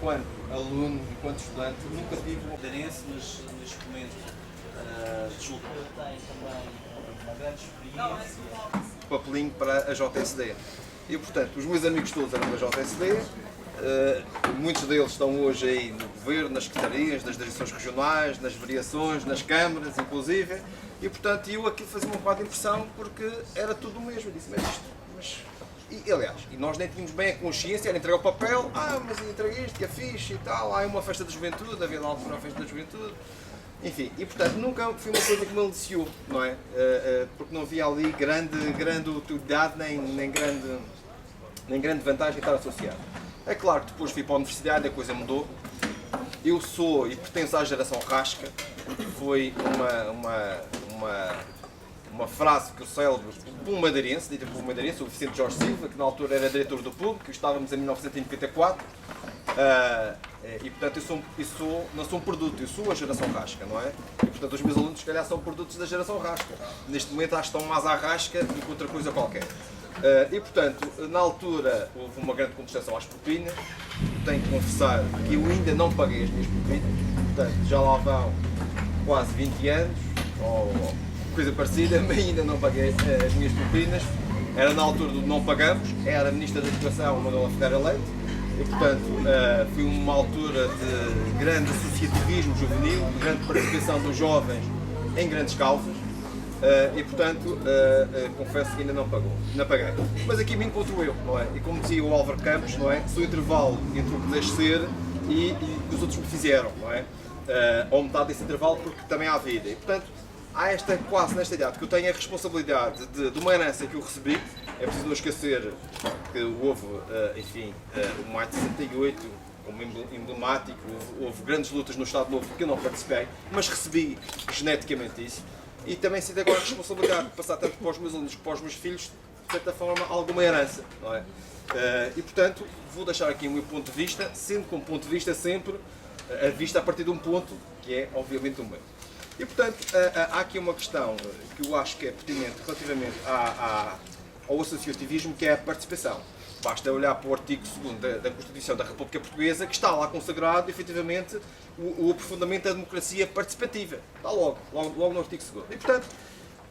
enquanto aluno, enquanto estudante, nunca tive um Madeirense, mas neste momento julgo que tem também uma grande experiência. papelinho para a JSD. E, portanto, os meus amigos todos eram da JSD, muitos deles estão hoje aí no governo, nas secretarias, nas direções regionais, nas variações, nas câmaras, inclusive, e, portanto, eu aquilo fazia um bocado de impressão porque era tudo o mesmo. Eu disse, mas isto, E, aliás, e nós nem tínhamos bem a consciência, era entregar o papel, mas eu entreguei isto, que é fixe e tal, há uma festa da juventude, havia lá uma festa da juventude. Enfim, e portanto nunca foi uma coisa que me aliciou, não é? Porque não havia ali grande utilidade nem grande vantagem em estar associado. É claro que depois fui para a universidade, a coisa mudou. Eu sou e pertenço à geração Rasca, foi uma frase que eu celebro por um madeirense, dita por um madeirense, o Vicente Jorge Silva, que na altura era diretor do PUB, que estávamos em 1994. E portanto não sou um produto, eu sou a geração Rasca, não é? E portanto os meus alunos se calhar são produtos da geração Rasca. Neste momento acho que estão mais à rasca do que outra coisa qualquer. E portanto, na altura houve uma grande contestação às propinas. Tenho que confessar que eu ainda não paguei as minhas propinas, portanto já lá vão quase 20 anos, ou coisa parecida, mas ainda não paguei as minhas propinas. Era na altura do não pagamos, era a Ministra da Educação, Manuela Ferreira Leite. E, portanto, foi uma altura de grande associativismo juvenil, de grande participação dos jovens em grandes causas. E, portanto, confesso que ainda não paguei. Mas aqui me encontro eu, não é? E como dizia o Álvaro Campos, não é? Sou o intervalo entre o que deixo ser e os outros me fizeram, não é? Ou metade desse intervalo, porque também há vida. E, portanto, há quase nesta idade que eu tenho a responsabilidade de uma herança que eu recebi. É preciso não esquecer que houve, o Maio de 68 como emblemático, houve grandes lutas no Estado Novo que eu não participei, mas recebi geneticamente isso. E também sinto agora a responsabilidade de passar tanto para os meus alunos como para os meus filhos, de certa forma, alguma herança, não é? E portanto, vou deixar aqui o meu ponto de vista, sendo como ponto de vista sempre a vista a partir de um ponto que é, obviamente, o meu. E portanto, há aqui uma questão que eu acho que é pertinente relativamente ao associativismo, que é a participação. Basta olhar para o artigo 2º da Constituição da República Portuguesa, que está lá consagrado, efetivamente, o aprofundamento da democracia participativa. Está logo no artigo 2º. E, portanto,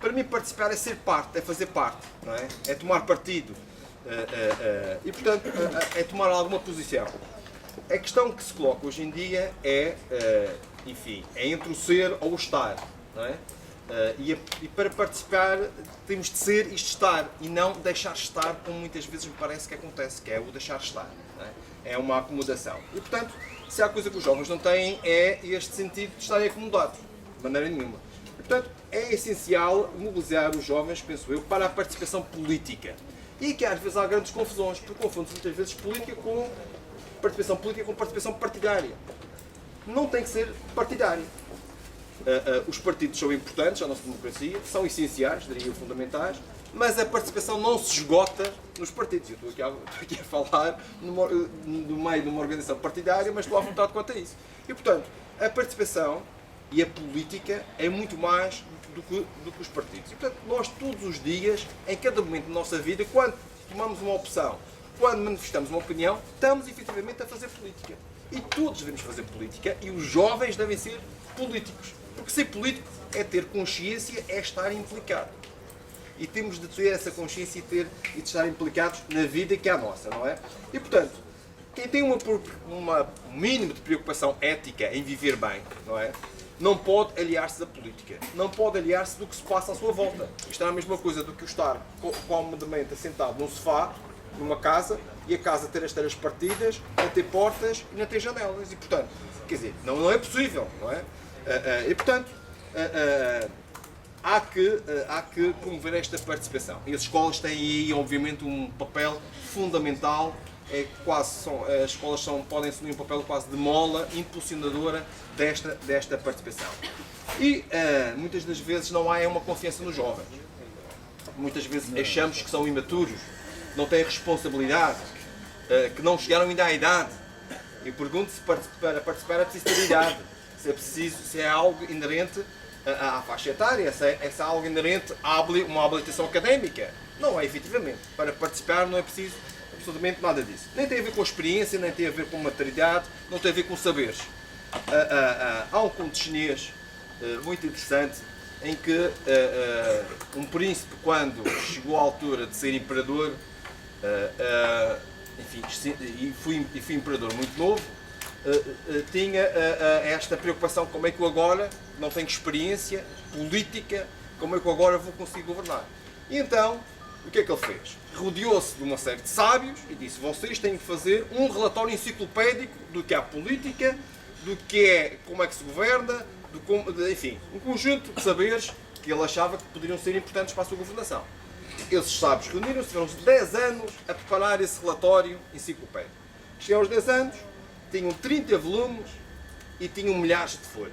para mim participar é ser parte, é fazer parte, não é? É tomar partido. E, portanto, é tomar alguma posição. A questão que se coloca hoje em dia é entre o ser ou o estar, não é? E para participar temos de ser e de estar, e não deixar estar, como muitas vezes me parece que acontece, que é o deixar estar, não é? É uma acomodação. E portanto, se há coisa que os jovens não têm, é este sentido de estarem acomodados, de maneira nenhuma. E portanto, é essencial mobilizar os jovens, penso eu, para a participação política. E que às vezes há grandes confusões, porque confundem-se muitas vezes participação política com participação partidária. Não tem que ser partidário. Os partidos são importantes à nossa democracia, são essenciais, diria fundamentais, mas a participação não se esgota nos partidos. Eu estou aqui a falar no meio de uma organização partidária, mas estou à vontade quanto a isso. E, portanto, a participação e a política é muito mais do que os partidos. E, portanto, nós todos os dias, em cada momento da nossa vida, quando tomamos uma opção, quando manifestamos uma opinião, estamos efetivamente a fazer política. E todos devemos fazer política, e os jovens devem ser políticos. Porque ser político é ter consciência, é estar implicado. E temos de ter essa consciência e de estar implicados na vida que é a nossa, não é? E, portanto, quem tem um mínimo de preocupação ética em viver bem, não é? Não pode aliar-se da política. Não pode aliar-se do que se passa à sua volta. Isto é a mesma coisa do que o estar comodamente assentado num sofá, numa casa, e a casa ter as telhas partidas, não ter portas e não ter janelas. E, portanto, quer dizer, não é possível, não é? E, portanto, há que promover esta participação. E as escolas têm aí, obviamente, um papel fundamental. As escolas podem assumir um papel quase de mola impulsionadora desta participação. E muitas das vezes não há uma confiança nos jovens. Muitas vezes achamos que são imaturos, não têm responsabilidade, que não chegaram ainda à idade. Eu pergunto se para participar é preciso ter idade. Se é algo inerente à faixa etária, se é algo inerente a uma habilitação académica. Não é, efetivamente. Para participar não é preciso absolutamente nada disso. Nem tem a ver com a experiência, nem tem a ver com maturidade, não tem a ver com saberes. Há um conto chinês muito interessante em que um príncipe, quando chegou à altura de ser imperador, enfim, e foi imperador muito novo, tinha esta preocupação: como é que eu agora não tenho experiência política, como é que eu agora vou conseguir governar? E então, o que é que ele fez? Rodeou-se de uma série de sábios e disse: vocês têm que fazer um relatório enciclopédico do que é a política, do que é, como é que se governa, enfim, um conjunto de saberes que ele achava que poderiam ser importantes para a sua governação. Esses sábios reuniram-se, tiveram 10 anos a preparar esse relatório enciclopédico. Chegaram aos 10 anos, tinham 30 volumes e tinham milhares de folhas.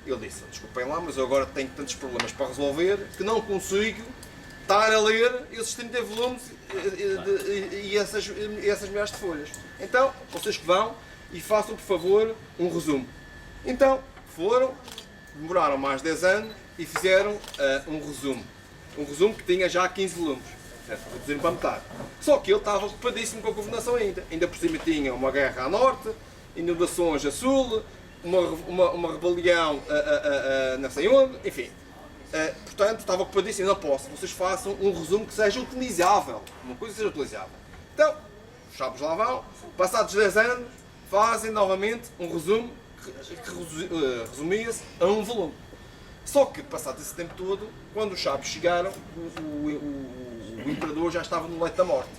Ele disse: desculpem lá, mas eu agora tenho tantos problemas para resolver que não consigo estar a ler esses 30 volumes e essas milhares de folhas. Então, vocês que vão e façam, por favor, um resumo. Então, foram, demoraram mais 10 anos e fizeram um resumo. Um resumo que tinha já 15 volumes. Reduziram para metade. Só que ele estava ocupadíssimo com a governação ainda. Ainda por cima tinha uma guerra a norte, inundações a sul, uma rebelião a não sei onde, enfim. Portanto, estava ocupadíssimo. Não posso. Vocês façam um resumo que seja utilizável. Uma coisa que seja utilizável. Então, os sábios lá vão. Passados 10 anos, fazem novamente um resumo que resumia-se a um volume. Só que, passado esse tempo todo, quando os sábios chegaram, o imperador já estava no leito da morte.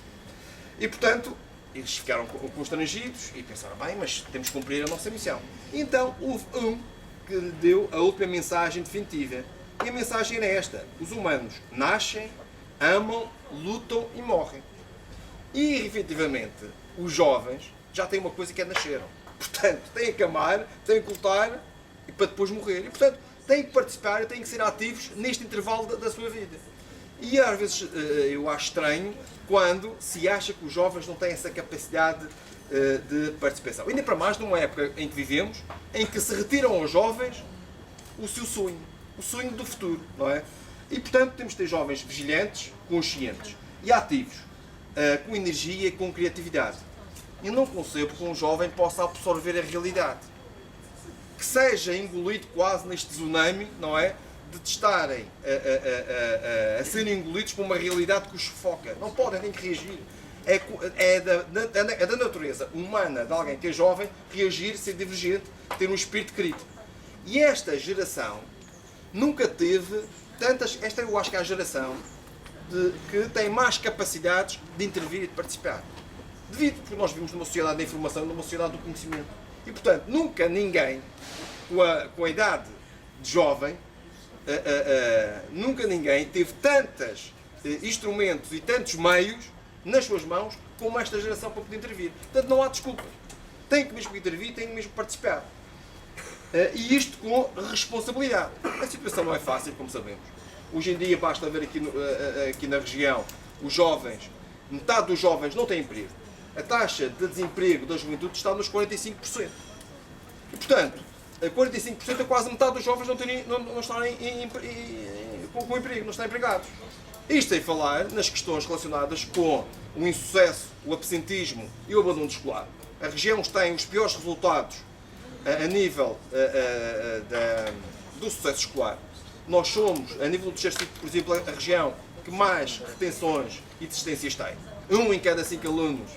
E, portanto, eles ficaram constrangidos e pensaram: bem, mas temos que cumprir a nossa missão. E então, houve um que lhe deu a última mensagem definitiva. E a mensagem era esta: os humanos nascem, amam, lutam e morrem. E, efetivamente, os jovens já têm uma coisa que é nasceram. Portanto, têm que amar, têm que lutar e para depois morrer. E, portanto, têm que participar, têm que ser ativos neste intervalo da sua vida. E às vezes eu acho estranho quando se acha que os jovens não têm essa capacidade de participação. Ainda para mais numa época em que vivemos, em que se retiram aos jovens o seu sonho, o sonho do futuro, não é? E portanto temos de ter jovens vigilantes, conscientes e ativos, com energia e com criatividade. Eu não concebo que um jovem possa absorver a realidade, que seja engolido quase neste tsunami, não é? De estarem a serem engolidos por uma realidade que os sufoca. Não podem, têm que reagir. É da natureza humana de alguém que é jovem reagir, ser divergente, ter um espírito crítico. E esta geração nunca teve tantas. Esta eu acho que é a geração que tem mais capacidades de intervir e de participar. Devido, porque nós vivemos numa sociedade da informação, numa sociedade do conhecimento. E portanto, nunca ninguém com a idade de jovem, nunca ninguém teve tantos instrumentos e tantos meios nas suas mãos como esta geração para poder intervir. Portanto, não há desculpa. Tem que mesmo intervir, tem que mesmo participar. E isto com responsabilidade. A situação não é fácil, como sabemos. Hoje em dia, basta ver aqui na região, os jovens, metade dos jovens não tem emprego. A taxa de desemprego da juventude está nos 45%. E, portanto, 45% é quase metade dos jovens não estarem com emprego, não estão empregados. Isto sem falar nas questões relacionadas com o insucesso, o absentismo e o abandono escolar. A região tem os piores resultados a nível do sucesso escolar. Nós somos, a nível do Distrito, por exemplo, a região que mais retenções e desistências tem. 1 em cada 5 alunos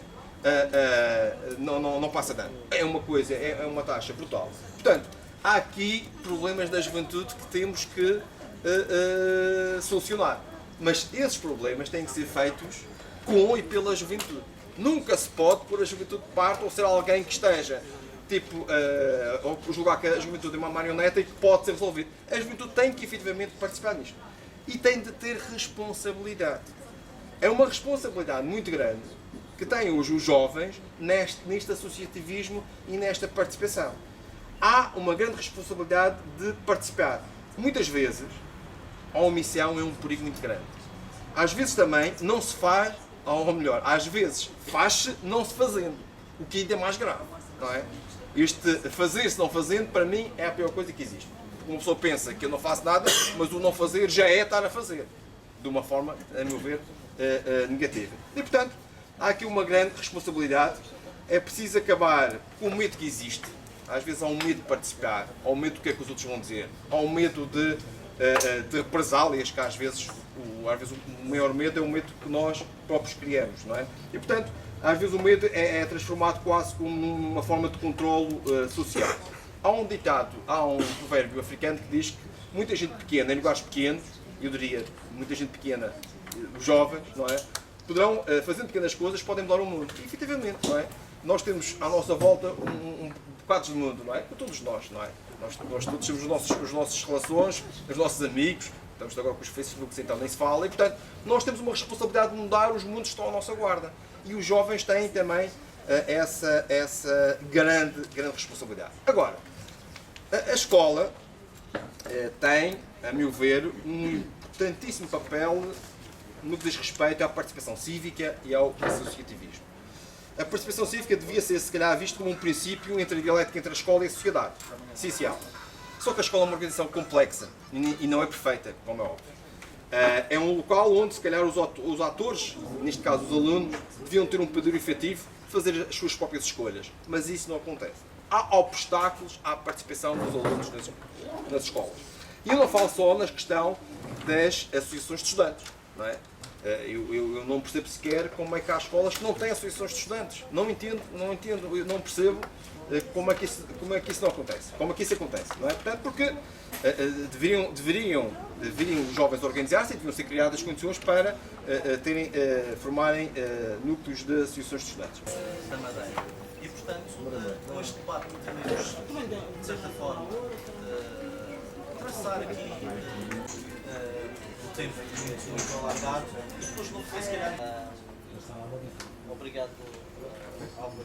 não passa de ano. É uma coisa, é uma taxa brutal. Portanto, há aqui problemas da juventude que temos que solucionar. Mas esses problemas têm que ser feitos com e pela juventude. Nunca se pode pôr a juventude de parte ou ser alguém que esteja ou julgar que a juventude é uma marioneta e que pode ser resolvido. A juventude tem que efetivamente participar nisto. E tem de ter responsabilidade. É uma responsabilidade muito grande que têm hoje os jovens neste associativismo e nesta participação. Há uma grande responsabilidade de participar. Muitas vezes, a omissão é um perigo muito grande. Às vezes também não se faz, ou melhor, às vezes faz-se não se fazendo, o que ainda é mais grave, não é? Este fazer-se não fazendo, para mim, é a pior coisa que existe. Uma pessoa pensa que eu não faço nada, mas o não fazer já é estar a fazer, de uma forma, a meu ver, negativa. E, portanto, há aqui uma grande responsabilidade. É preciso acabar com o medo que existe. Às vezes há um medo de participar, há um medo do que é que os outros vão dizer, há um medo de represálias, que às vezes o maior medo é o medo que nós próprios criamos, não é? E portanto, às vezes o medo é transformado quase como uma forma de controlo social. Há um ditado, há um provérbio africano que diz que muita gente pequena, em lugares pequenos, eu diria muita gente pequena, os jovens, não é? Poderão, fazendo pequenas coisas, podem mudar o mundo. E efetivamente, não é? Nós temos à nossa volta um bocado de mundo, não é? Com todos nós, não é? Nós todos temos as nossas relações, os nossos amigos, estamos agora com os Facebooks, então nem se fala, e portanto nós temos uma responsabilidade de mudar os mundos que estão à nossa guarda. E os jovens têm também essa grande responsabilidade. Agora, a escola tem, a meu ver, um importantíssimo papel no que diz respeito à participação cívica e ao associativismo. A participação cívica devia ser, se calhar, visto como um princípio entre a dialética entre a escola e a sociedade. Essencial. Só que a escola é uma organização complexa e não é perfeita, como é óbvio. É um local onde, se calhar, os atores, neste caso os alunos, deviam ter um poder efetivo de fazer as suas próprias escolhas. Mas isso não acontece. Há obstáculos à participação dos alunos nas escolas. E eu não falo só na questão das associações de estudantes, não é? Eu não percebo sequer como é que há escolas que não têm associações de estudantes. Não entendo, eu não percebo como é que isso não acontece. Como é que isso acontece, não é? Portanto, porque deveriam os jovens organizar-se e deviam ser criadas condições para formarem núcleos de associações de estudantes. Da Madeira. E, portanto, com este debate podemos, de certa forma, traçar aqui o tempo muito alargado e depois não foi se calhar. Obrigado, Álvaro.